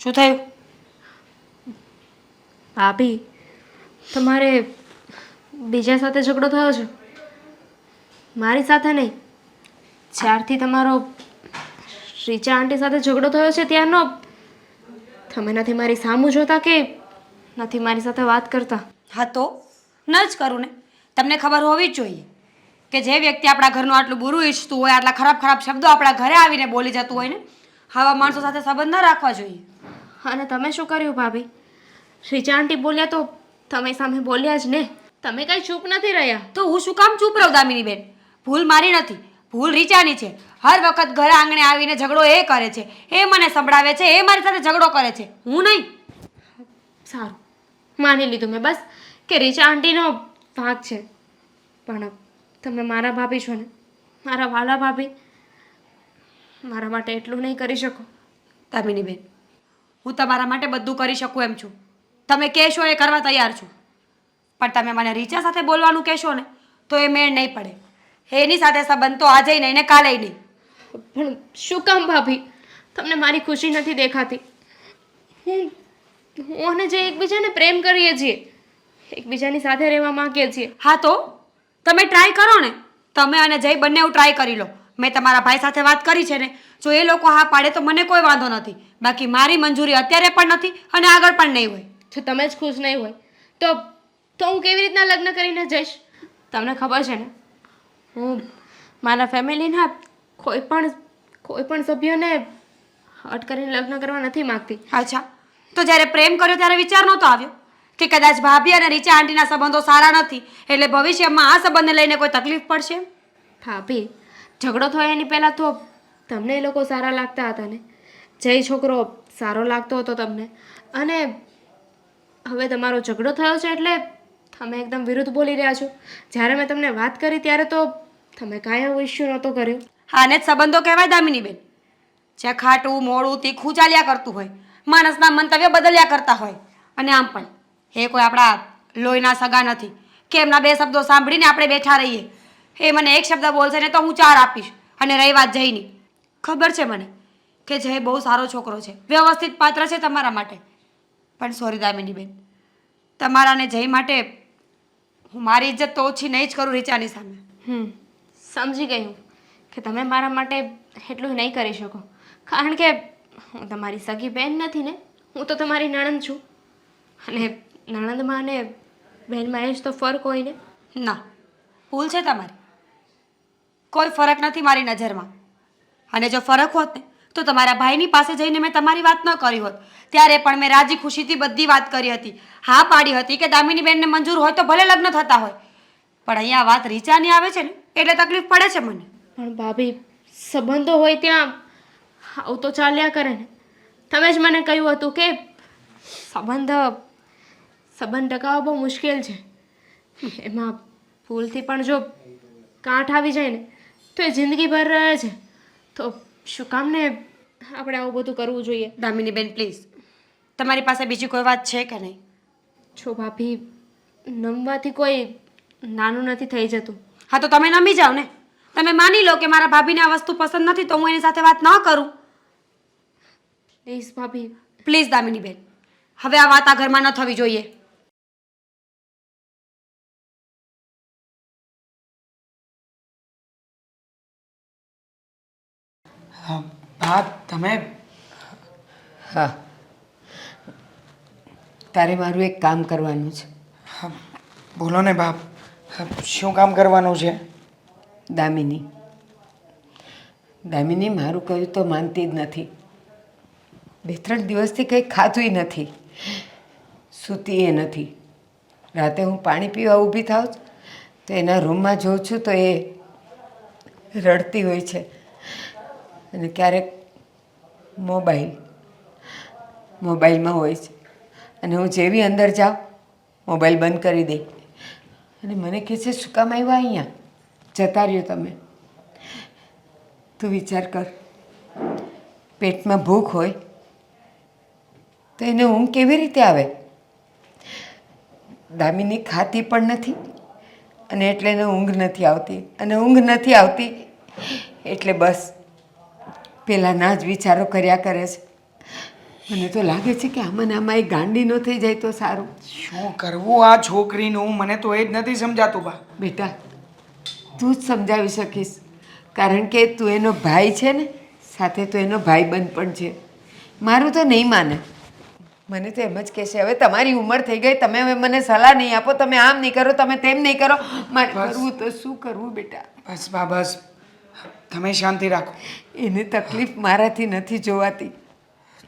શું થયું? ભાભી, તમારે બીજા સાથે ઝઘડો થયો છે? મારી સાથે નહીં. જ્યારથી તમારો રીચા આંટી સાથે ઝઘડો થયો છે ત્યારનો તમે નથી મારી સામું જોતા કે નથી મારી સાથે વાત કરતા. હા તો ન જ કરું ને. તમને ખબર હોવી જ જોઈએ કે જે વ્યક્તિ આપણા ઘરનું આટલું બુરું ઈચ્છતું હોય, આટલા ખરાબ ખરાબ શબ્દો આપણા ઘરે આવીને બોલી જતું હોય ને, આવા માણસો સાથે સંબંધ ન રાખવા જોઈએ. અને તમે શું કર્યું ભાભી? રીચા આંટી બોલ્યા તો તમે સામે બોલ્યા જ ને. તમે કાંઈ ચૂપ નથી રહ્યા. તો હું શું કામ ચૂપ રહું દામિની બેન? ભૂલ મારી નથી, ભૂલ રીચાની છે. હર વખત ઘર આંગણે આવીને ઝઘડો એ કરે છે, એ મને સંભળાવે છે, એ મારી સાથે ઝઘડો કરે છે, હું નહીં. સારું, માની લીધું મેં બસ કે રીચા આંટીનો ભાગ છે. પણ તમે મારા ભાભી છો ને, મારા વાલા ભાભી. મારા માટે એટલું નહીં કરી શકો? દામિની બેન, હું તમારા માટે બધું કરી શકું એમ છું. તમે કહેશો એ કરવા તૈયાર છું. પણ તમે મને રીચા સાથે બોલવાનું કહેશો ને તો એ મેળ નહીં પડે. એની સાથે સંબંધ તો આજે નહીં ને કાલે નહીં. પણ શું કામ ભાભી? તમને મારી ખુશી નથી દેખાતી? હું અને જે એકબીજાને પ્રેમ કરીએ છીએ, એકબીજાની સાથે રહેવા માંગીએ છીએ. હા તો તમે ટ્રાય કરો ને. તમે અને જય બંને ટ્રાય કરી લો. મેં તમારા ભાઈ સાથે વાત કરી છે ને, જો એ લોકો હા પાડે તો મને કોઈ વાંધો નથી. બાકી મારી મંજૂરી અત્યારે પણ નથી અને આગળ પણ નહીં હોય. જો તમે જ ખુશ નહીં હોય તો હું કેવી રીતના લગ્ન કરીને જઈશ? તમને ખબર છે ને, હું મારા ફેમિલીના કોઈ પણ સભ્યોને હટ કરીને લગ્ન કરવા નથી માગતી. અચ્છા, તો જ્યારે પ્રેમ કર્યો ત્યારે વિચાર નહોતો આવ્યો કે કદાચ ભાભી અને રીચા આંટીના સંબંધો સારા નથી એટલે ભવિષ્યમાં આ સંબંધને લઈને કોઈ તકલીફ પડશે? ભાભી, ઝઘડો થયો એની પહેલાં તો તમને એ લોકો સારા લાગતા હતા ને. જય છોકરો સારો લાગતો હતો તમને. અને હવે તમારો ઝઘડો થયો છે એટલે તમે એકદમ વિરુદ્ધ બોલી રહ્યા છો. જ્યારે મેં તમને વાત કરી ત્યારે તો તમે કાંઈ આવો ઇસ્યુ નહોતો કર્યો. આને જ સંબંધો કહેવાય દામિની બેન. જે ખાટું મોડું તીખું ચાલ્યા કરતું હોય, માણસના મંતવ્ય બદલ્યા કરતા હોય. અને આમ પણ એ કોઈ આપણા લોહીના સગા નથી કે એમના બે શબ્દો સાંભળીને આપણે બેઠા રહીએ. એ મને એક શબ્દ બોલશે ને તો હું 4 આપીશ. અને રહી વાત જયની, ખબર છે મને કે જય બહુ સારો છોકરો છે, વ્યવસ્થિત પાત્ર છે તમારા માટે. પણ સોરી દામિની બેન, તમારા ને જય માટે હું મારી ઇજ્જત તો ઓછી નહીં જ કરું રીચાની સામે. સમજી ગઈ હું કે તમે મારા માટે એટલું નહીં કરી શકો. કારણ કે હું તમારી સગી બહેન નથી ને, હું તો તમારી નણંદ છું. અને નણંદમાં અને બહેનમાં એ જ તો ફરક હોય ને. ના, ભૂલ છે તમારી. કોઈ ફરક નથી મારી નજરમાં. અને જો ફરક હોત ને તો તમારા ભાઈની પાસે જઈને મેં તમારી વાત ન કરી હોત. ત્યારે પણ મેં રાજી ખુશીથી બધી વાત કરી હતી. હા પાડી હતી કે દામિની બેનને મંજૂર હોય તો ભલે લગ્ન થતા હોય. પણ અહીંયા વાત રીચાની આવે છે ને એટલે તકલીફ પડે છે મને. પણ ભાભી, સંબંધો હોય ત્યાં આવું તો ચાલ્યા કરે ને. તમે જ મને કહ્યું હતું કે સંબંધ ટકાવવા બહુ મુશ્કેલ છે. એમાં ભૂલથી પણ જો કાંઠ આવી જાય ને તો એ જિંદગીભર રહે છે. તો શું કામ ને આપણે આવું બધું કરવું જોઈએ? દામિની બેન પ્લીઝ, તમારી પાસે બીજી કોઈ વાત છે કે નહીં? છો ભાભી, નમવાથી કોઈ નાનું નથી થઈ જતું. હા તો તમે નમી જાઓ ને. તમે માની લો કે મારા ભાભીને આ વસ્તુ પસંદ નથી તો હું એની સાથે વાત ન કરું. પ્લીઝ ભાભી. પ્લીઝ દામિની બેન, હવે આ વાત આ ઘરમાં ન થવી જોઈએ. હા તમે. હા, તારે મારું એક કામ કરવાનું છે. હા બોલો ને બાપ. શું કામ કરવાનું છે? દામિની મારું કહ્યું તો માનતી જ નથી. 2-3 દિવસથી કંઈ ખાધુંય નથી, સૂતીએ નથી. રાતે હું પાણી પીવા ઊભી થાઉં તો એના રૂમમાં જોઉં છું તો એ રડતી હોય છે. અને ક્યારેક મોબાઈલમાં હોય છે. અને હું જેવી અંદર જાઉં મોબાઈલ બંધ કરી દઈ અને મને કહે છે શું કામ આવ્યા અહીંયા? જતા રહ્યો તમે. તું વિચાર કર, પેટમાં ભૂખ હોય તો એને ઊંઘ કેવી રીતે આવે? દામિની ખાતી પણ નથી અને એટલે એને ઊંઘ નથી આવતી. અને ઊંઘ નથી આવતી એટલે બસ પેલાના જ વિચારો કર્યા કરે છે. મને તો લાગે છે કે આમાં ને આમાં એ ગાંડી ન થઈ જાય તો સારું. શું કરવું આ છોકરીનું મને તો એ જ નથી સમજાતું બા. બેટા તું જ સમજાવી શકીશ, કારણ કે તું એનો ભાઈ છે ને, સાથે તો એનો ભાઈબંધ પણ છે. મારું તો નહીં માને. મને તો એમ જ કહેશે હવે તમારી ઉંમર થઈ ગઈ, તમે હવે મને સલાહ નહીં આપો, તમે આમ નહીં કરો, તમે તેમ નહીં કરો. મારે કરવું તો શું કરવું બેટા? બસ બા બસ, તમે શાંતિ રાખો. એની તકલીફ મારાથી નથી જોવાતી.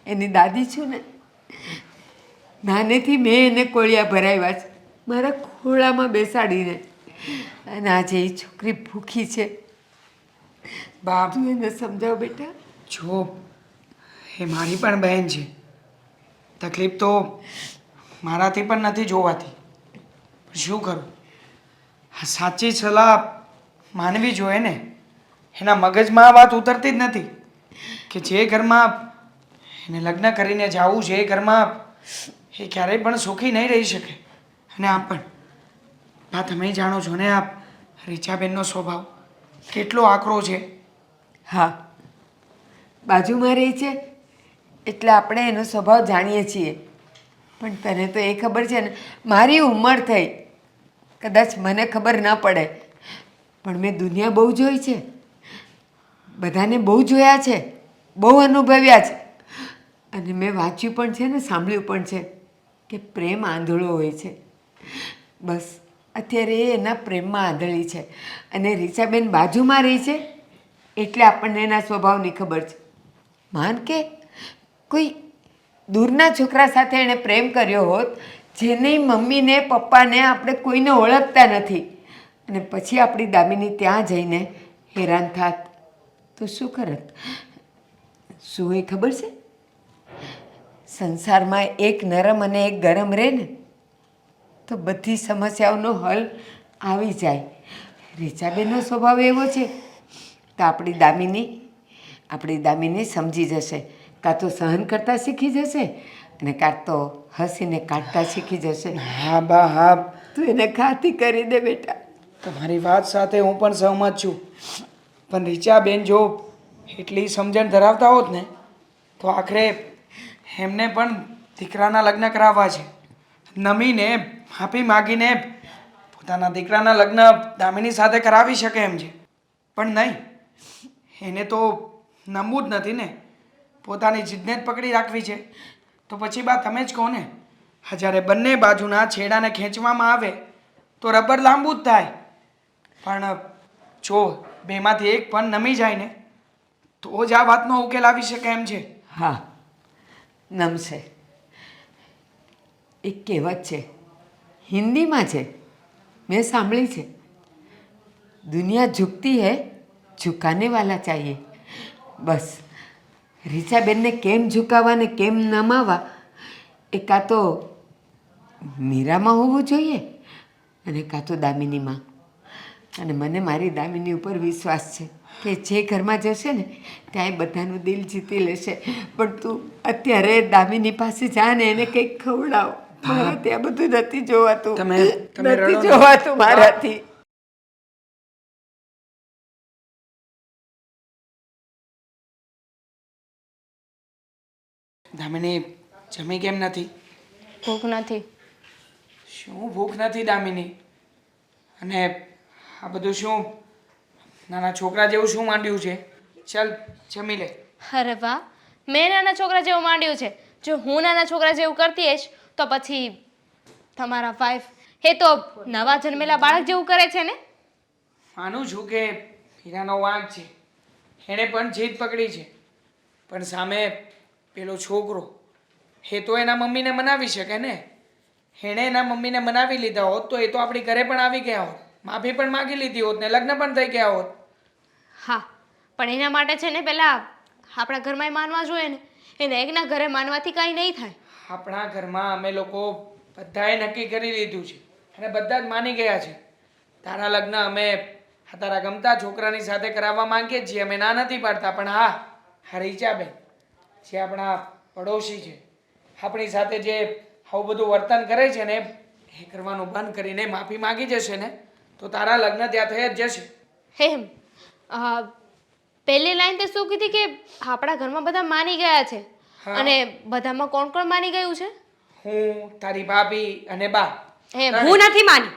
એની દાદી છું ને, નાનેથી મેં એને કોળિયા ભરાવ્યા છે, મારા ખોળામાં બેસાડીને. અને આજે એ છોકરી ભૂખી છે. બા તું એને સમજાવ બેટા. જો એ મારી પણ બહેન છે, તકલીફ તો મારાથી પણ નથી જોવાતી. પણ શું કરું? આ સાચી સલાહ માનવી જોઈએ ને. એના મગજમાં આ વાત ઉતરતી જ નથી કે જે ઘરમાં એને લગ્ન કરીને જવું છે એ ઘરમાં એ ક્યારેય પણ સુખી નહીં રહી શકે. અને આમ પણ બા તમે જાણો છો ને આ રીચાબેનનો સ્વભાવ કેટલો આકરો છે. હા, બાજુમાં રહી છે એટલે આપણે એનો સ્વભાવ જાણીએ છીએ. પણ તને તો એ ખબર છે ને, મારી ઉંમર થઈ, કદાચ મને ખબર ન પડે, પણ મેં દુનિયા બહુ જોઈ છે, બધાને બહુ જોયા છે, બહુ અનુભવ્યા છે. અને મેં વાંચ્યું પણ છે ને સાંભળ્યું પણ છે કે પ્રેમ આંધળો હોય છે. બસ અત્યારે એ એના પ્રેમમાં આંધળી છે. અને રીચાબેન બાજુમાં રહી છે એટલે આપણને એના સ્વભાવની ખબર છે. માન કે કોઈ દૂરના છોકરા સાથે એણે પ્રેમ કર્યો હોત, જેની મમ્મીને પપ્પાને આપણે કોઈને ઓળખતા નથી, અને પછી આપણી દામિની ત્યાં જઈને હેરાન થાત તો શું કરત? શું એ ખબર છે? સંસારમાં એક નરમ અને એક ગરમ રહે ને તો બધી સમસ્યાઓનો હલ આવી જાય. રીચાબેનનો સ્વભાવ એવો છે તો આપણી દામિની સમજી જશે, કાં તો સહન કરતાં શીખી જશે અને કાં તો હસીને કાઢતા શીખી જશે. હા બા હા, તું એને ખાતી કરી દે બેટા. તમારી વાત સાથે હું પણ સહમત છું. પણ રીચાબેન જો એટલી સમજણ ધરાવતા હોત ને તો આખરે એમને પણ દીકરાના લગ્ન કરાવવા છે. નમીને માફી માગીને પોતાના દીકરાના લગ્ન દામિની સાથે કરાવી શકે એમ છે. પણ નહીં, એને તો નમવું જ નથી ને, પોતાની જીદને જ પકડી રાખવી છે. તો પછી બા તમે જ કહો ને, જ્યારે બંને બાજુના છેડાને ખેંચવામાં આવે તો રબર લાંબુ જ થાય. પણ જો બેમાંથી એક પણ નમી જાય ને તો જ આ વાતનો ઉકેલ આવી શકે એમ છે. હા, નમશે. એક કહેવત છે, હિન્દીમાં છે, મેં સાંભળી છે, દુનિયા ઝુકતી હૈ, ઝુકાને વાલા ચાહીએ. બસ રીચાબેનને કેમ ઝુકાવવા ને કેમ નમાવા એ કાં તો મીરામાં હોવું જોઈએ અને કાં તો દામિનીમાં. અને મને મારી દામિની ઉપર વિશ્વાસ છે કે જે ઘરમાં જશે ને ત્યાં એ બધાનું દિલ જીતી લેશે. પણ તું અત્યારે દામિની પાસે જા ને એને કંઈક ખવડાવ. મારાથી આ બધું નથી જોવાતું, તમે રડો નથી નહીં. જોવાતું મારાથી. દામિની જમી કેમ નથી? ભૂખ નથી. શું ભૂખ નથી દામિની? અને આ બધું શું નાના છોકરા જેવું શું માંડ્યું છે? ચાલ જમી લે. અરે વાહ, મેં નાના છોકરા જેવું માંડ્યું છે? જો હું નાના છોકરા જેવું કરતી હશ તો પછી તમારા વાઈફ એ તો નવા જન્મેલા બાળક જેવું કરે છે ને. માનું છું કે હીરાનો વાંક છે, એણે પણ જીદ પકડી છે, પણ સામે પેલો છોકરો એ તો એના મમ્મીને મનાવી શકે ને. એણે એના મમ્મીને મનાવી લીધા હોત તો એ તો આપણી ઘરે પણ આવી ગયા હોત, માફી પણ માગી લીધી હોત ને લગ્ન પણ થઈ ગયા હોત. હા, પણ એના માટે છે ને પહેલાં આપણા ઘરમાં માનવા જોઈએ ને. એને એકના ઘરે માનવાથી કાંઈ નહીં થાય. આપણા ઘરમાં અમે લોકો બધાએ નક્કી કરી લીધું છે અને બધા જ માની ગયા છે. તારા લગ્ન અમે તારા ગમતા છોકરાની સાથે કરાવવા માંગીએ છીએ, અમે ના નથી પાડતા. પણ હા, રીચાબેન જે આપણા પડોશી છે, આપણી સાથે જે આવું બધું વર્તન કરે છે ને એ કરવાનું બંધ કરીને માફી માગી જશે ને તો તારા લગ્ન ત્યાં થઈ જ જશે. હેમ, પહેલી લાઈન તે શું કીધી કે આપણા ઘરમાં બધા માની ગયા છે. હા. અને બધામાં કોણ કોણ માની ગયું છે? હું, તારી ભાભી અને બા. એમ. હું નથી માની.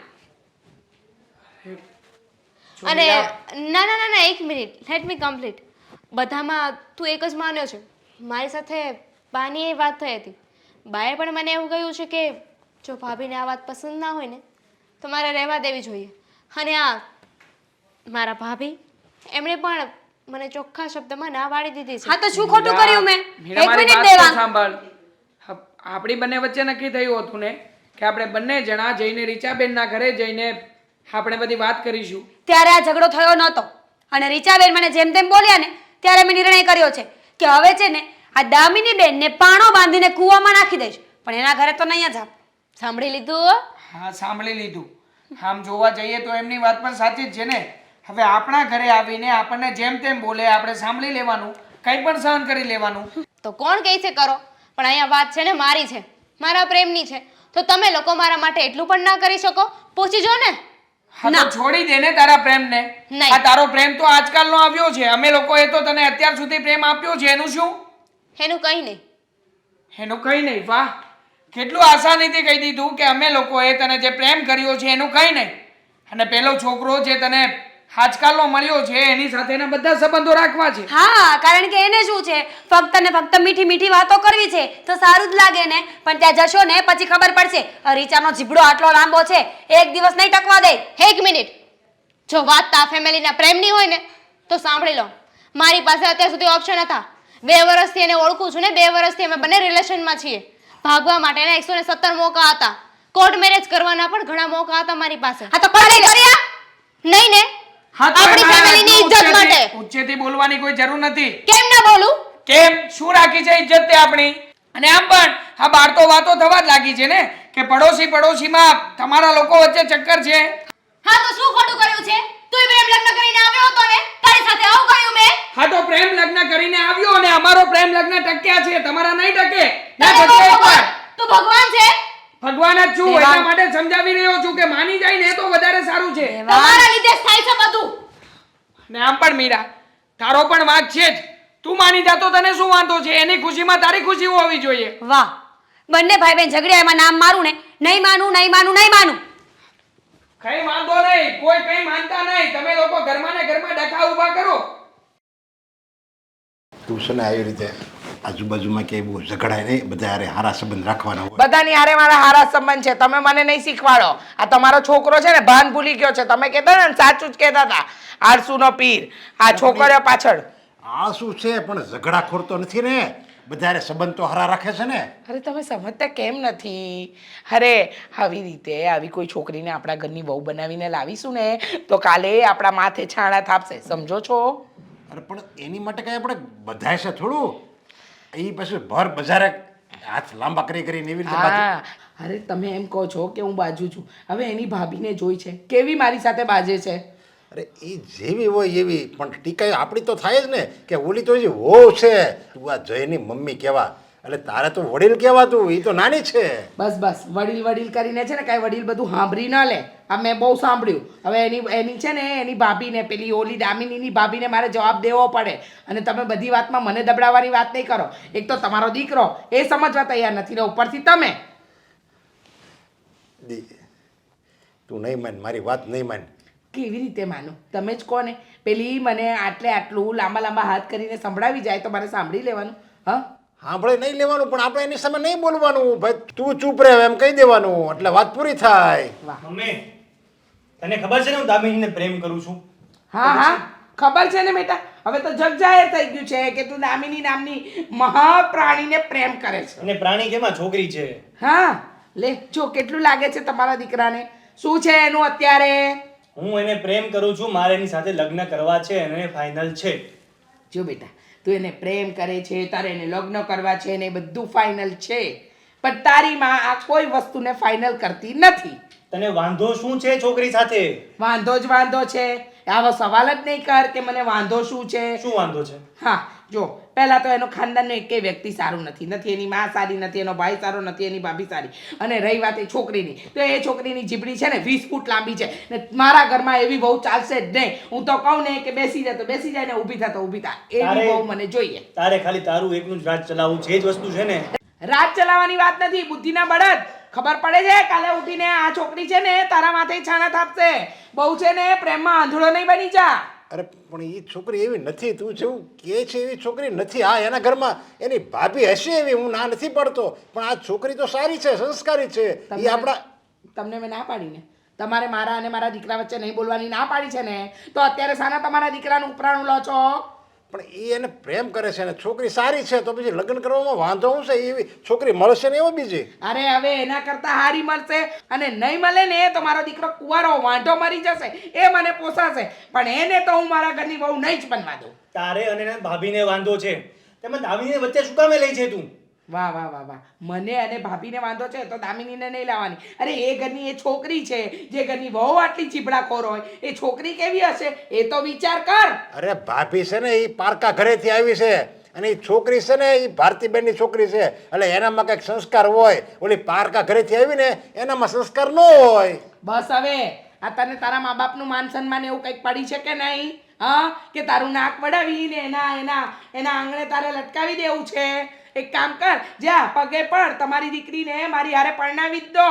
જો અને મીરા, ના ના ના ના એક મિનિટ, લેટ મી કમ્પ્લીટ. બધામાં તું એક જ માન્યો છે. મારી સાથે બાની એ વાત થઈ હતી. બાએ પણ મને એવું કહ્યું છે કે જો ભાભીને આ વાત પસંદ ના હોય ને તો મારે રહેવા દેવી જોઈએ. અને આ મારા ભાભી એમણે પણ મને ચોખ્ખા શબ્દમાં ના પાડી દીધી છે. હા તો શું ખોટું કર્યું મેં? મીરા, એક મારી મિનિટ વાત તો દેવાંગ. સાંભળ. આપણી બંને વચ્ચે નક્કી થયું હતું ને કે આપણે બંને જણા જઈને રીચાબેનના ઘરે જઈને આપણે બધી વાત કરીશું. ત્યારે આ ઝઘડો થયો નહોતો અને રીચાબેન મને જેમ તેમ બોલ્યા ને ત્યારે મેં નિર્ણય કર્યો છે કે હવે છે ને આ દામિની બેનને પાણો બાંધીને કૂવામાં નાખી દઈશ, પણ એના ઘરે તો નહીં જ આપ. સાંભળી લીધું? હા, સાંભળી લીધું. આમ જોવા જઈએ તો એમની વાત પણ સાચી જ છે ને. હવે આપણા ઘરે આવીને આપણને જેમ તેમ બોલે આપણે સાંભળી લેવાનું, કંઈ પણ સહન કરી લેવાનું. તો કોણ કહે છે કરો, પણ અહીંયા વાત છે ને મારી છે, મારા પ્રેમની છે. તો તમે લોકો મારા માટે એટલું પણ ના કરી શકો? પૂછી જો ને. હા તો છોડી દે ને તારા પ્રેમને. નહીં. આ તારો પ્રેમ તો આજકાલનો આવ્યો છે. અમે લોકોએ તો તને અત્યાર સુધી પ્રેમ આપ્યો છે, એનું શું? એનું કંઈ નહીં. એનું કંઈ નહીં. વાહ, કેટલું આસાનીથી કહી દીધું કે અમે લોકોએ તને જે પ્રેમ કર્યો છે એનું કંઈ નહીં. અને પેલો છોકરો જે તને આજકાલનો મળ્યો છે એની સાથેના બધા સંબંધો રાખવા છે. હા, કારણ કે એને શું છે, ફક્ત ને ફક્ત મીઠી મીઠી વાતો કરવી છે તો સારું જ લાગે ને, પણ ત્યાં જશો ને પછી ખબર પડશે આ રીચાનો જીભડો આટલો લાંબો છે, એક દિવસ નહીં ટકવા દે. એક મિનિટ. જો વાત તા ફેમિલીના પ્રેમની હોય ને તો સાંભળી લો. મારી પાસે અત્યાર સુધી ઓપ્શન હતા. 2 વર્ષથી એને ઓળખું છું ને 2 વર્ષથી અમે બંને રિલેશનમાં છીએ. ભાગવા માટેના 117 મોકા હતા. કોર્ટ મેરેજ કરવાના પણ ઘણા મોકા હતા મારી પાસે. હા તો કરી લે. કર્યા નહીં ને? હા તો આપણી એમાં ફેમિલીની ઇજ્જત ઉચ્ચેથી- માટે. ઉચ્ચેથી બોલવાની કોઈ જરૂર નથી. કેમ ના બોલું? કેમ? શું રાખી છે ઇજ્જત તે આપણી? અને આમ પણ આ બાર તો વાતો થવા જ લાગી છે ને કે પડોશીમાં તમારા લોકો વચ્ચે ચક્કર છે. હા તો શું ખોટું કર્યું છે? તું પ્રેમ લગ્ન કરીને આવ્યો હતો ને, તારી સાથે આવું કર્યું મેં? હા તો પ્રેમ લગ્ન કરીને આવ્યો અને અમારો પ્રેમ લગ્ન ટક્યા છે, તમારા નહીં ટકે. ના તને ટકે બહુ એકવાર. તું ભગવાન છે? ભગવાન જ છું, એટલા માટે સમજાવી રહ્યો છું કે માની જાય ને તો વધારે સારું છે. તમારા લીધે જ થાય છે બધું. ને આમ પણ મીરા, તારો પણ વાંક છે જ. તું માની જા તો તને શું વાંધો છે? એની ખુશીમાં તારી ખુશી હોવી જોઈએ. વાહ, બંને ભાઈ બહેન ઝઘડ્યા એમાં નામ મારું ને, નહીં માનું નહીં માનું નહીં માનું. કઈ વાંધો નહીં, કોઈ કઈ માનતા નહીં. તમે લોકો ઘરમાં ને ઘરમાં ડખા ઊભા કરો. તું છે ને આવી રીતે આજુબાજુમાં ક્યાંય બહુ ઝઘડાય નહીં, બધા હારે સારા સંબંધ રાખવાના હોય. બધાની હારે મારા હારા સંબંધ છે. તમે મને નહીં શીખવાડો. આ તમારો છોકરો છે ને ભાન ભૂલી ગયો છે. તમે કહેતા ને સાચું જ કહેતા હતા, આળસુનો પીર. આ છોકરીઓ પાછળ. આ શું છે પણ ઝઘડાખોર તો નથી ને, બધા હારે સંબંધ તો હારા રાખે છે ને. અરે તમે સમજતા કેમ નથી? અરે આવી રીતે આવી કોઈ છોકરીને આપણા ઘરની વહુ બનાવીને લાવીશું ને તો કાલે આપણા માથે છાણા થાપશે. સમજો છો? અરે પણ એની માટે કઈ આપણે બધાય છે થોડું. એ પછી ભર બજારે હાથ લાંબા કરીને એવી રીતે બાજુ. હા, અરે તમે એમ કહો છો કે હું બાજુ છું. હવે એની ભાભીને જોઈ છે કેવી મારી સાથે બાજે છે. અરે એ જેવી હોય એવી પણ ટીકા આપણી તો થાય જ ને કે ઓલી તો જે વહુ છે, તું આ જયની મમ્મી કહેવા, એટલે તારે તો વડીલ કહેવાતું, એ તો નાની છે. બસ બસ વડીલ વડીલ કરીને છે ને કાંઈ વડીલ બધું સાંભળી ન લે. આ મેં બહુ સાંભળ્યું. હવે એની છે ને એની ભાભીને પેલી ઓલી દામિનીની ભાભીને મારે જવાબ દેવો પડે. અને તમે બધી વાતમાં મને દબડાવવાની વાત નહીં કરો. એક તો તમારો દીકરો એ સમજવા તૈયાર નથી ને ઉપરથી તમે. તું નહીં માન, મારી વાત નહીં માન. કેવી રીતે માનો? તમે જ કોને પેલી મને આટલું લાંબા લાંબા હાથ કરીને સંભળાવી જાય તો મારે સાંભળી લેવાનું? હા, સાંભળે નહીં લેવાનું પણ આપણે એની સામે નહીં બોલવાનું. ભાઈ તું ચૂપ રહે એમ કહી દેવાનું, એટલે વાત પૂરી થાય. મમ્મી, તને ખબર છે ને હું દામિનીને પ્રેમ કરું છું? હા હા ખબર છે ને બેટા. હવે તો જગ જાહેર થઈ ગયું છે કે તું દામિની નામની મહાપ્રાણીને પ્રેમ કરે છે. અને પ્રાણી કેમાં છોકરી છે. હા લે જો કેટલું લાગે છે તમારા દીકરાને. શું છે એનું અત્યારે? હું એને પ્રેમ કરું છું, મારે એની સાથે લગ્ન કરવા છે અને ફાઇનલ છે. જો બેટા તું એને પ્રેમ કરે છે, તારે એને લગ્ન કરવા છે ને એ બધું ફાઇનલ છે, પણ તારી માં આ કોઈ વસ્તુને ફાઇનલ કરતી નથી. તને વાંધો શું છે છોકરી સાથે? વાંધો જ વાંધો છે. આવો સવાલ જ નહીં કર કે મને વાંધો શું છે. શું વાંધો છે? હા જો પહેલાં તો એનો ખાનદાનનો એકેય વ્યક્તિ સારું નથી, નથી એની માં સારી, નથી એનો ભાઈ સારો, નથી એની ભાભી સારી. અને રહી વાત એ છોકરીની, તો એ છોકરીની જીભડી છે ને 20 ફૂટ લાંબી છે ને મારા ઘરમાં એવી બહુ ચાલશે જ નહીં. હું તો કહું ને કે બેસી જાય તો બેસી જાય ને ઊભી થાય તો ઊભી થાય, એવી બહુ મને જોઈએ. તારે ખાલી તારું એકનું જ રાજ ચલાવવું છે, એ જ વસ્તુ છે ને. રાજ ચલાવવાની વાત નથી, બુદ્ધિના બળદ. ખબર પડે છે કાલે ઉઠીને આ છોકરી છે ને તારા માથે છાણા થાપશે. બહુ છે ને પ્રેમમાં આંધળો નહીં બની જા. અરે પણ એ છોકરી એવી નથી, તું જેવું કે છે એવી છોકરી નથી. હા, એના ઘરમાં એની ભાભી હશે એવી, હું ના નથી પડતો, પણ આ છોકરી તો સારી છે, સંસ્કારી છે. એ આપણા તમને મેં ના પાડીને, તમારે મારા અને મારા દીકરા વચ્ચે નહીં બોલવાની ના પાડી છે ને, તો અત્યારે સાના તમારા દીકરાનું ઉપરાણું લો છો? પણ એ એને પ્રેમ કરે છે ને છોકરી સારી છે, તો પછી લગ્ન કરવામાં વાંધો શું છે? એવી છોકરી મળશે ને એવો બીજી. અરે હવે એના કરતા હારી મળશે, અને નહીં મળે ને તો મારો દીકરો કુંવારો વાંઢો મરી જશે, એ મને પોસાશે. પણ એને તો હું મારા ઘરની બહુ નહીં જ બનવા દઉં. તારે અને એના ભાભીને વાંધો છે, તેમાં દામિનીને વચ્ચે શું કામે લઈ છે તું? વાહ વાહ વાહ વાહ, મને અને ભાભીને વાંધો છે તો દામિનીને નહીં લાવવાની. અરે એ ઘરની એ છોકરી છે, જે ઘરની બહુ આટલી ચીબડાખોર હોય, એ છોકરી કેવી હશે એ તો વિચાર કર. અરે ભાભી છે ને એ પારકા ઘરેથી આવી છે, અને એ છોકરી છે ને એ ભારતીબેનની છોકરી છે, એટલે એનામાં કંઈક સંસ્કાર હોય. ઓલી પારકા ઘરેથી આવી ને એનામાં સંસ્કાર ન હોય. બસ હવે આ તને તારા મા બાપનું માન સન્માન એવું કંઈક પડી છે કે નહીં? હા, કે તારું નાક વડાવીને એના આંગણે તારે લટકાવી દેવું છે? એક કામ કર, જા પગે પડ, તમારી દીકરીને મારી હારે પરણાવી જ દો.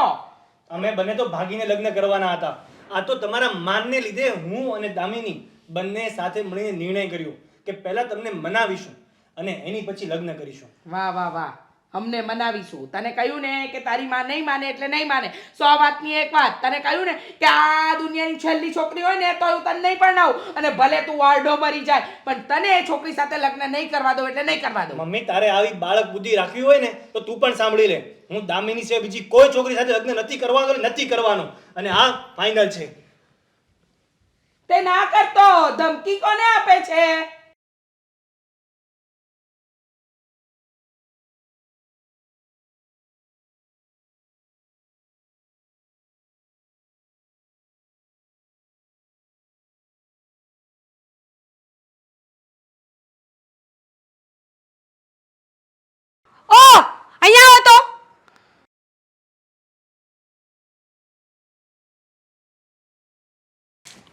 અમે બંને તો ભાગીને લગ્ન કરવાના હતા. આ તો તમારા માનને લીધે હું અને દામિની બંને સાથે મળીને નિર્ણય કર્યો કે પહેલા તમને મનાવીશું અને એની પછી લગ્ન કરીશું. વાહ વાહ વાહ, અમને મનાવીશું. તને કહ્યું ને કે તારી માં નહીં માને એટલે નહીં માને. 100 વાતની એક વાત. તને કહ્યું ને કે આ દુનિયાની છેલ્લી છોકરી હોય ને તો હું તને નહીં પરણાવું, અને ભલે તું વારડો મરી જાય પણ તને એ છોકરી સાથે લગ્ન નહીં કરવા દો એટલે નહીં કરવા દો. મમ્મી, તારે આવી બાળક બુદ્ધિ રાખવી હોય ને તો તું પણ સાંભળી લે. હું દામિની સિવાય બીજી કોઈ છોકરી સાથે લગ્ન નથી કરવાનો એટલે નથી કરવાનો, અને આ ફાઇનલ છે. તે ના કરતો, ધમકી કોને આપે છે? ઓ અહીંયા આવો તો.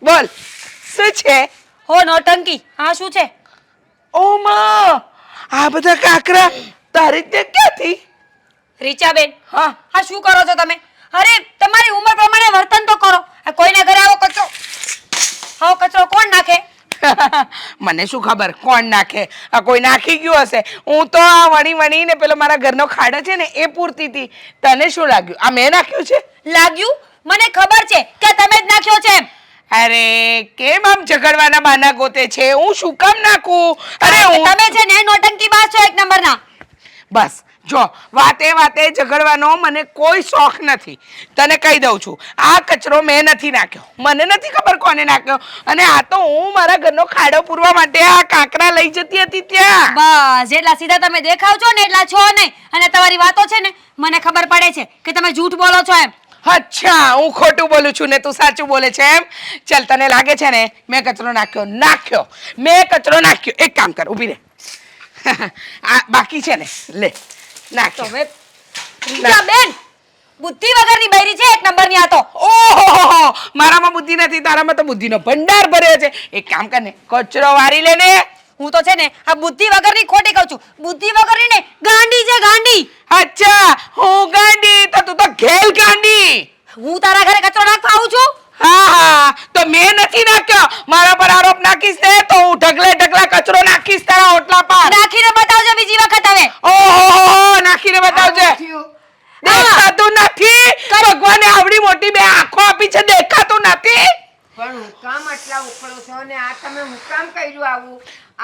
બોલ, શું છે? હો નોટંકી, હા શું છે? ઓ માં, આ બધા કાકરા તારી તે ક્યાંથી? રીચાબેન, હા, હા શું કરો છો તમે? અરે તમારી ઉંમર પ્રમાણે વર્તન તો કરો. આ કોઈના ઘરે આવો કચરો કોણ નાખે? મને શું ખબર કોણ નાખે? આ કોઈ નાખી ગયું હશે. હું તો આ વણીને પેલો મારા ઘરનો ખાડો છે ને એ પૂરતી હતી. તને શું લાગ્યું આ મેં નાખ્યું છે? લાગ્યું? મને ખબર છે કે તમે જ નાખ્યો છે એમ. અરે કેમ આમ ઝઘડવાના બહાના ગોતે છે? હું શું કામ નાખું? અરે તમે છે ને નોટંકી બાજ છો એક નંબરના. બસ જો, વાતે ઝઘડવાનો મને કોઈ શોખ નથી. તને કહી દઉં છું, આ કચરો મેં નથી નાખ્યો, મને નથી ખબર કોને નાખ્યો, અને આ તો હું મારા ઘરનો ખાડો પૂરવા માટે આ કાંકરા લઈ જતી હતી ત્યાં. બસ જેટલા સીધા તમે દેખાવ છો ને એટલા છો નહીં, અને તમારી વાતો છે ને મને ખબર પડે છે કે તમે જૂઠ બોલો છો એમ. અચ્છા, હું ખોટું બોલું છું ને તું સાચું બોલે છે એમ? ચાલ, તને લાગે છે ને મેં કચરો નાખ્યો? મેં કચરો નાખ્યો. એક કામ કર, ઊભી રહે. આ બાકી છે ને, લે નાખ્યો. તમે બેન બુદ્ધિ વગરની બૈરી છે એક નંબરની આ તો. ઓહો, મારામાં બુદ્ધિ નથી, તારામાં તો બુદ્ધિનો ભંડાર ભર્યો છે. એક કામ કર ને, કચરો વારી લે ને. હું તો છે ને આ બુદ્ધિ વગરની ખોટી કહું છું. બુદ્ધિ વગરની ને ગાંડી છે, ગાંડી. અચ્છા, હું ગાંડી તો તું તો ઘેલ ગાંડી. હું તારા ઘરે કચરો નાખવા આવું છું? હા, તો મેં નથી નાખ્યો. મારા પર આરોપ નાખીશ ને તો હું ઢગલા કચરો નાખીશ તારા ઓટલા પર. નાખીને બતાવજો બીજી વખત હવે. ઓહો, નાખીને બતાવજે. દેખાતું નથી? ભગવાને આવડી મોટી બે આંખો આપી છે, દેખાતું નથી? પણ હું કામ આટલા ઉખડો છો ને આ તમે હું કામ કર્યું આવું?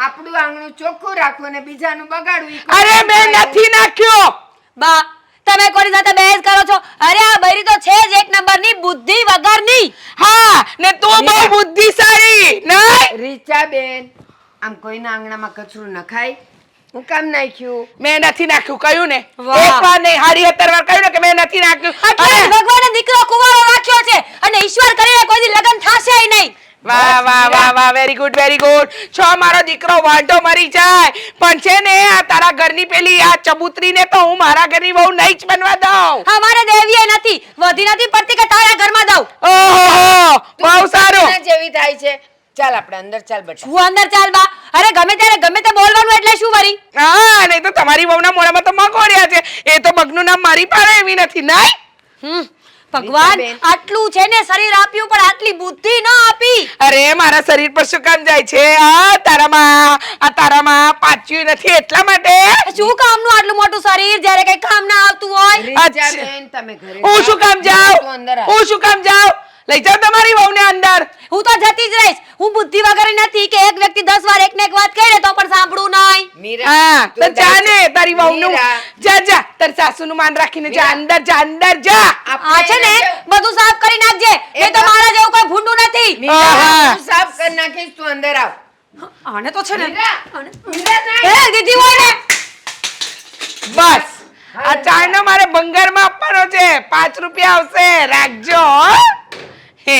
આપણું આંગણું ચોખ્ખું રાખવું ને બીજાનું બગાડવું ઈ કોઈ અરે મેં નથી નાખ્યો. બા તમે કોની સાથે બહેસ કરો છો? અરે આ બૈરી તો છે જ એક નંબરની બુદ્ધિ વગરની. હા, ને તું બહુ બુદ્ધિશાળી નહીં? રીચાબેન, આમ કોઈના આંગણામાં કચરું નખાય? હું કામ નાખ્યું? મેં નથી નાખ્યું, કહ્યું ને. વાહ. એક વાર નહીં, 17 વાર કહ્યું ને કે મેં નથી નાખ્યું. એટલે અરે, ભગવાને દીકરો કુંવારો રાખ્યો છે અને ઈશ્વર કરીને કોઈ દી લગ્ન થશે નહીં. વાહ વાહ વાહ વાહ વાહ વેરી ગુડ છો મારો દીકરો વાંઢો મરી જાય પણ છે ને આ તારા ઘરની પેલી આ ચબૂતરીને તો હું મારા ઘરની બહુ નહીં જ બનવા દઉં અમારે દેવીએ નથી વધી નથી પડતી કે તારા ઘરમાં દઉં. ઓહો બહુ સારું તું જેવી થાય છે. ચાલ આપણે અંદર ચાલ બેટા. હું અંદર ચાલ બા. અરે ગમે ત્યારે ગમે તે બોલવાનું એટલે શું વરી? હા નહીં તો તમારી વહુના મોઢામાં તો મકોડ્યા છે એ તો મગનું નામ મારી પાસે એવી નથી નહીં. ભગવાન રીતાબેન. આટલું છે ને શરીર આપ્યું પણ આટલી બુદ્ધિ ન આપી. અરે મારા શરીર પર શું કામ જાય છે આ તારામાં પાચ્યું નથી એટલા માટે શું કામનું આટલું મોટું શરીર જ્યારે કઈ કામ ના આવતું હોય? રીચાબેન, તમે ઘરે હું શું કામ તું જાઉં અંદર આવ. હું શું કામ જાઉં લઈ જાઓ તમારી વહુને અંદર. હું તો જતી જ રહીશ. હું બુદ્ધિ વગર નથી કે એક વ્યક્તિ 10 વાર એકને એક વાત કહે તો પણ સાંભળું નહીં. મીરા, હા તું તો જા જાય ને છે. તારી વહુનું મીરા, જા તારી સાસુનું માન રાખીને જા મીરા. અંદર જા આ છે ને બધું સાફ કરી નાખજે. એ તો મારા જેવું કોઈ ભૂંડું નથી. મીરા, આહા. હું સાફ કરી નાખીશ, તું અંદર આવ. આને તો છે ને મીરા, મીરા નહીં. એ દીદી હોય ને બસ આ ચાયનો મારે બંગારમાં આપવાનો છે 5 રૂપિયા આવશે રાખજો હો. હે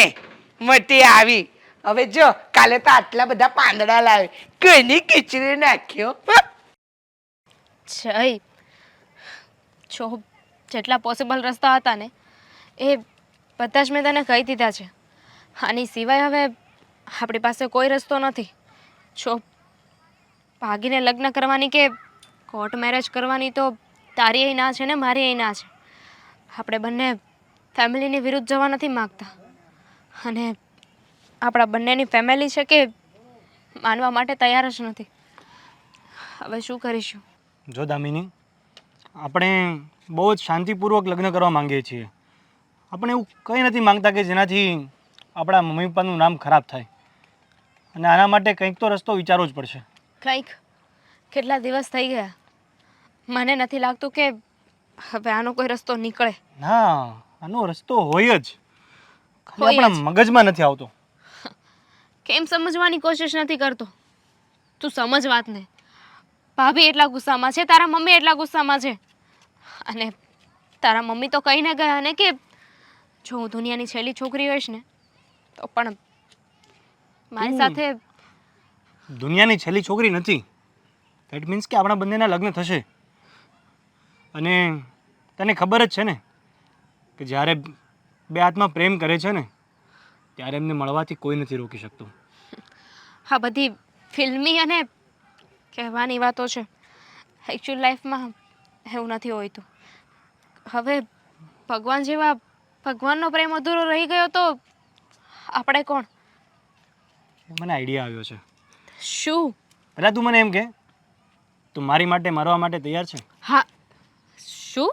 મટી આવી હવે જો કાલે તો આટલા બધા પાંદડા લાવે કઈની ખીચડી નાખ્યો જય જો જેટલા પોસિબલ રસ્તા હતા ને એ બધા જ મેં તને કહી દીધા છે. આની સિવાય હવે આપણી પાસે કોઈ રસ્તો નથી. જો ભાગીને લગ્ન કરવાની કે કોર્ટ મેરેજ કરવાની તો તારી અહીં ના છે ને મારી અહીં ના છે. આપણે બંને ફેમિલીની વિરુદ્ધ જવા નથી માગતા અને આપણા બંનેની ફેમિલી છે કે માનવા માટે તૈયાર જ નથી. હવે શું કરીશું? જો દામિની આપણે બહુ જ શાંતિપૂર્વક લગ્ન કરવા માંગીએ છીએ. આપણે એવું કંઈ નથી માંગતા કે જેનાથી આપણા મમ્મી પપ્પાનું નામ ખરાબ થાય અને આના માટે કંઈક તો રસ્તો વિચારવો જ પડશે. કંઈક કેટલા દિવસ થઈ ગયા મને નથી લાગતું કે હવે આનો કોઈ રસ્તો નીકળે. ના આનો રસ્તો હોય જ ખાલી હોય જ. આપણા મગજમાં નથી આવતો. કેમ સમજવાની કોશિશ નથી કરતો? તું સમજ વાતને. ભાભી એટલા ગુસ્સામાં છે, તારા મમ્મી એટલા ગુસ્સામાં છે અને તારા મમ્મી તો કહીને ગયા ને કે જો હું દુનિયાની છેલ્લી છોકરી હોઈશ ને તો પણ મારી સાથે દુનિયાની છેલ્લી છોકરી નથી. દેટ મીન્સ કે આપણા બંનેના લગ્ન થશે અને તને ખબર જ છે ને કે જ્યારે બે આત્મા પ્રેમ કરે છે ને ત્યારે એમને મળવાથી કોઈ નથી રોકી શકતું. આ બધી ફિલ્મી અને કહેવાની વાતો છે. એકચ્યુઅલ લાઈફમાં એવું નથી હોતું. હવે ભગવાન જેવા ભગવાનનો પ્રેમ અધૂરો રહી ગયો તો આપણે કોણ? મને આઈડિયા આવ્યો છે. શું? પહેલાં તું મને એમ કે તું મારી માટે મરવા માટે તૈયાર છે? હા. શું?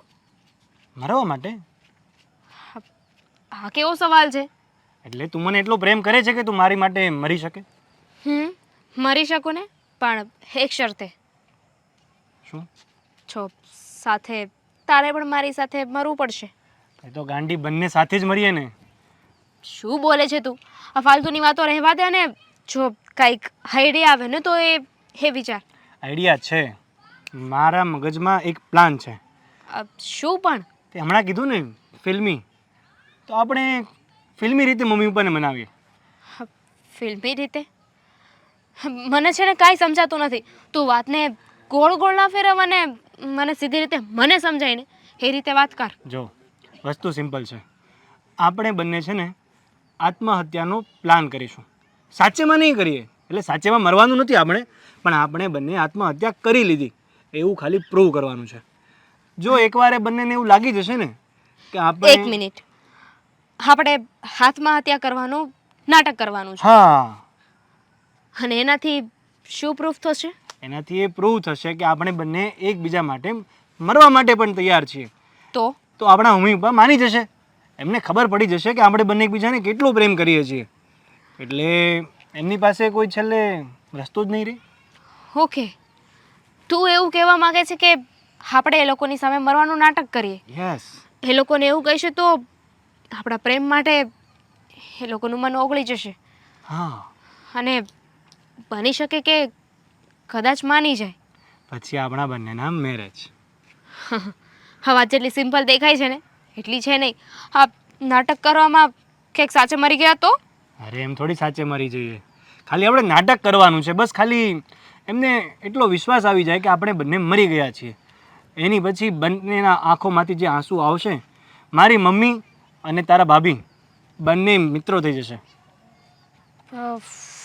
મરવા માટે? આ કેવો સવાલ છે? એટલે તું મને એટલો પ્રેમ કરે છે કે તું મારી માટે મરી શકે? મરી શકું ને પણ એક શરતે. શું? છો સાથે તારે પણ મારી સાથે મરવું પડશે. એ તો ગાંડી બંને સાથે જ મરીએ ને. શું બોલે છે તું? આ ફાલતુની વાતો રહેવા દે ને. જો કંઈક આઈડિયા આવે ને તો એ વિચાર. આઈડિયા છે મારા મગજમાં એક પ્લાન છે. શું પણ? તે હમણાં કીધું ને ફિલ્મી તો આપણે ફિલ્મી રીતે મમ્મી પપ્પાને મનાવીએ. ફિલ્મી રીતે? મને છે ને કાંઈ સમજાતું નથી. તું વાતને ગોળ ગોળ ના ફેરવ અને મને સીધી રીતે મને સમજાય ને એ રીતે વાત કર. જો વસ્તુ સિમ્પલ છે. આપણે બંને છે ને આત્મહત્યાનો પ્લાન કરીશું. સાચેમાં નહીં કરીએ એટલે સાચેમાં મરવાનું નથી આપણે પણ આપણે બંને આત્મહત્યા કરી લીધી એવું ખાલી પ્રૂવ કરવાનું છે. જો એકવાર એ બંનેને એવું લાગી જશે ને કે આપણે એક મિનિટ. આપણે આત્મહત્યા કરવાનું નાટક કરવાનું છે હા અને એનાથી શું પ્રૂફ થશે? એનાથી એ પ્રૂવ થશે કે આપણે બંને એકબીજા માટે મરવા માટે પણ તૈયાર છીએ. તો આપણા મમ્મી પપ્પા માની જશે. એમને ખબર પડી જશે કે આપણે બંને એકબીજાને કેટલો પ્રેમ કરીએ છીએ એટલે એમની પાસે કોઈ છેલ્લે રસ્તો જ નહીં રહે. ઓકે, તું એવું કહેવા માંગે છે કે આપણે એ લોકોની સામે મરવાનું નાટક કરીએ? યસ. એ લોકોને એવું કહીશું તો આપણા પ્રેમ માટે એ લોકોનું મન ઓગળી જશે હા અને બની શકે કે કદાચ માની જાય. પછી આપણા બંનેના મેરેજ. હા, વાત જેટલી સિમ્પલ દેખાય છે ને એટલી છે નહીં. હા, નાટક કરવામાં ક્યાંક સાચે મરી ગયા તો? અરે એમ થોડી સાચે મરી જઈએ. ખાલી આપણે નાટક કરવાનું છે. બસ ખાલી એમને એટલો વિશ્વાસ આવી જાય કે આપણે બંને મરી ગયા છીએ. એની પછી બંનેના આંખોમાંથી જે આંસુ આવશે, મારી મમ્મી અને તારા ભાભી બંને મિત્રો થઈ જશે.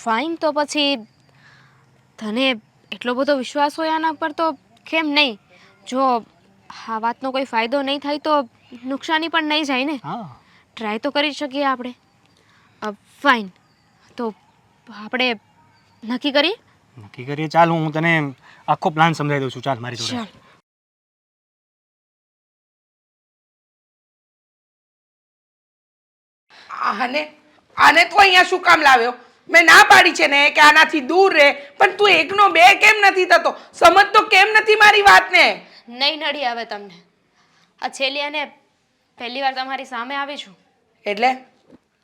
ફાઇન, તો પછી તને એટલો બધો વિશ્વાસ હોય આના પર તો કેમ નહીં? જો આ વાતનો કોઈ ફાયદો નહીં થાય તો નુકસાની પણ નહીં જાય ને. હા, ટ્રાય તો કરી શકીએ આપણે. ફાઇન, તો આપણે નક્કી કરીએ. નક્કી કરીએ. ચાલ, હું તને આખો પ્લાન સમજાવી દઉં છું. ચાલ મારી જોડે. ચાલ. આને આને તું અહીંયા શું કામ લાવ્યો? મેં ના પાડી છે ને કે આનાથી દૂર રહે, પણ તું એકનો બે કેમ નથી થતો? સમજતો કેમ નથી મારી વાતને? નહીં નડી આવે તમને. આ છેલ્લી અને પહેલી વાર તમારી સામે આવી છું. એટલે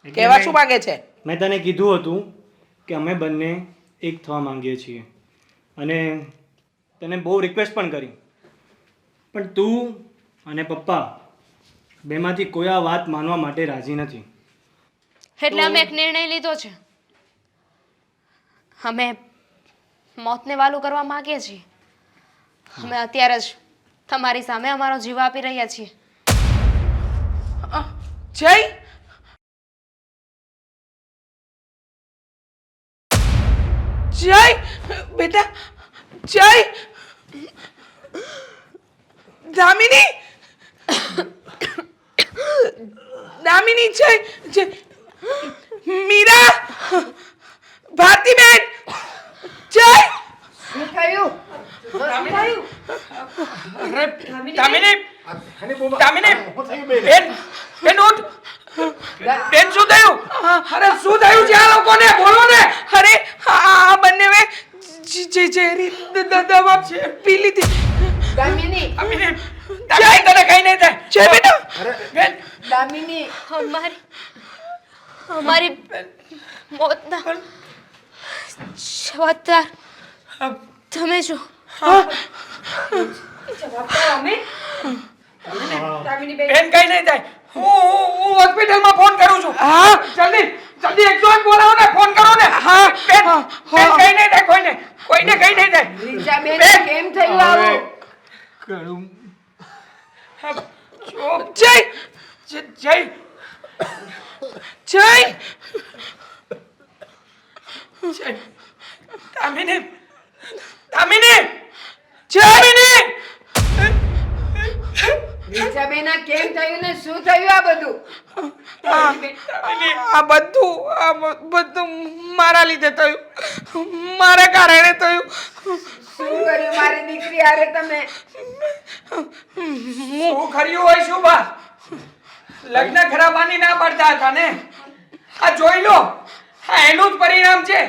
કેવા શું માંગે છે? મેં તને કીધું હતું કે અમે બંને એક થવા માંગીએ છીએ અને તને બહુ રિક્વેસ્ટ પણ કરી, પણ તું અને પપ્પા બેમાંથી કોઈ આ વાત માનવા માટે રાજી નથી. એટલે અમે એક નિર્ણય લીધો છે. અમે મોતને વાલું કરવા માંગીએ છીએ. અમે અત્યારે જ તમારી સામે અમારો જીવ આપી રહ્યા છીએ. જય જય બેટા, જય દામિની, દામિની, જય જય મીરા, ભારતીબેન, જય શું થયું? દામિની, દામિની, હું થયું બેન? બેન, બેન ઉઠ. બેન શું થયું? અરે શું થયું છે આ લોકોને? બોલો ને. અરે આ બંને ઝેરી દવા પી લીધી. દામિની, દામિની, દામિની, તને કઈ નહીં થાય. જય બેટા. બેન, દામિની, અમારી મોતના જવાબદાર તમે છો. બેન કઈ નહીં થાય. હું હોસ્પિટલમાં ફોન કરું છું. હા. જલ્દી જલ્દી 108 બોલાવો ને, ફોન કરો ને. હા. બેન, બેન કઈ નહીં થાય કોઈને. કોઈને કઈ નહીં થાય. રીચાબેન, બેન. કેમ થયું આવું? જય જય જય જય દામિની, દામિની, જય રીચાબેન, આ કેમ થયું ને શું થયું આ બધું? આ બધું મારા લીધે થયું, મારા કારણે થયું. શું કર્યું મારી દીકરી હારે તમે? શું કર્યું હોય? શું બા લગ્ન કરાવવાની ના પડતા હતા ને? આ જોઈ લો, આ એનું જ પરિણામ છે.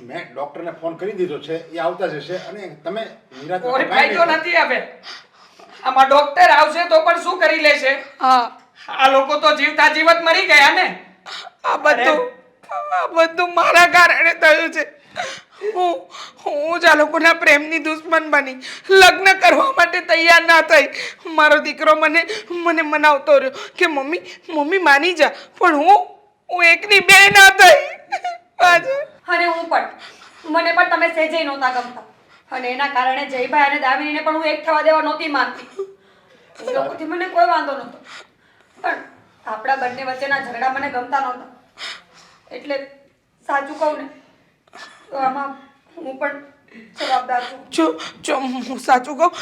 મેં ડોક્ટરને ફોન કરી દીધો છે, એ આવતા જશે અને તમે નિરાશ કોઈ ફાયદો નથી હવે. આમાં ડોક્ટર આવશે તો પણ શું કરી લેશે? હા, આ લોકો તો જીવતા જીવત મરી ગયા ને. આ બધું મારા કારણે થયું છે. હું જ આ લોકોના પ્રેમની દુશ્મન બની, લગ્ન કરવા માટે તૈયાર ના થઈ. મારો દીકરો મને મનાવતો રહ્યો કે મમ્મી માની જા, પણ હું એકની બે ના થઈ. અને હું પણ, મને પણ તમે સહેજે નહોતા ગમતા અને એના કારણે જયભાઈ અને દામિનીને પણ હું એક થવા દેવા નહોતી માંગતી. એ લોકોથી મને કોઈ વાંધો નહોતો, પણ આપણા બંને વચ્ચેના ઝઘડા મને ગમતા નહોતા. એટલે સાચું કહું ને તો આમાં હું પણ જવાબદાર છું. જો હું સાચું કહું,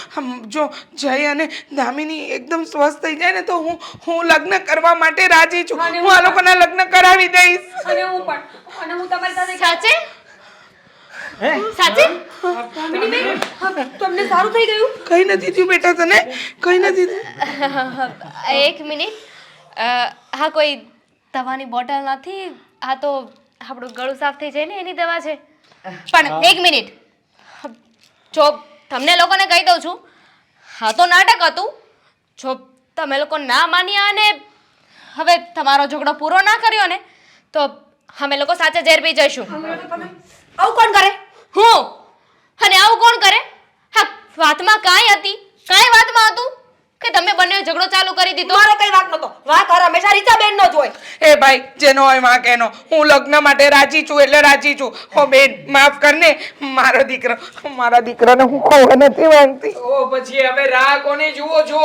જો જય અને દામિની એકદમ સ્વસ્થ થઈ જાય ને તો હું લગ્ન કરવા માટે રાજી છું. અને હું આ લોકોના લગ્ન કરાવી દઈશ. અને હું પણ, અને હું તમારી સાથે સાચે? હે? સાચે? દામિનીબેન, તમને સારું થઈ ગયું? કઈ નથી થયું બેટા, તને કઈ નથી થયું. એક મિનિટ. હા, કોઈ દવાની બોટલ નથી. આ તો આપણું ગળું સાફ થઈ જાય ને એની દવા છે. પણ એક મિનિટ, જો તમને લોકોને કહી દઉં છું, હા તો નાટક હતું. જો તમે લોકો ના માન્યા અને હવે તમારો ઝઘડો પૂરો ના કર્યો ને તો અમે લોકો સાચે ઝેર પી જઈશું. આવું કોણ કરે? હું. અને આવું કોણ કરે? હા, વાતમાં કાંઈ હતી, કાંઈ વાતમાં હતું. કે તમે બંને ઝઘડો ચાલુ કરી દીધો? મારો કઈ વાંક નતો, વાંક હર હંમેશા રીચાબેનનો જ હોય. એ ભાઈ જેનો હોય માં કેનો, હું લગ્ન માટે રાજી છું એટલે રાજી છું. હો બેન માફ કરને, મારા દીકરાને હું ખોવા નથી માંગતી. તો પછી હવે રાહ કોની જુઓ છો?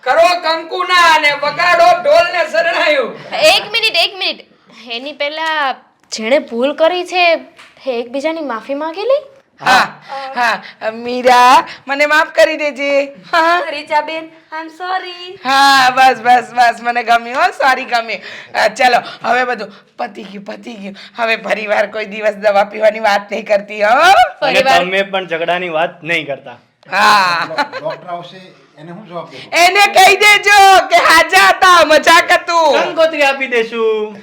કરો કંકુના અને વગાડો ઢોલ ને શરણાયું. એક મિનિટ. એની પહેલા જેણે ભૂલ કરી છે એ એકબીજાની માફી માંગી લે. હા મીરા મને માફ કરી દેજે. હા રીચાબેન, આઈ એમ સોરી. હા બસ મને ગમ્યું હો, સોરી ગમ્યું. ચલો હવે બધું પતી ગયું. હવે પરિવાર કોઈ દિવસ દવા પીવાની વાત નહીં કરતી હો. અને તમે પણ ઝઘડાની વાત નહીં કરતા. હા ડોક્ટર આવશે એને હું જવાબ દેવો? એને કહી દેજો કે હાજા હતા, મજાક હતું. કંકોત્રી આપી દેશું.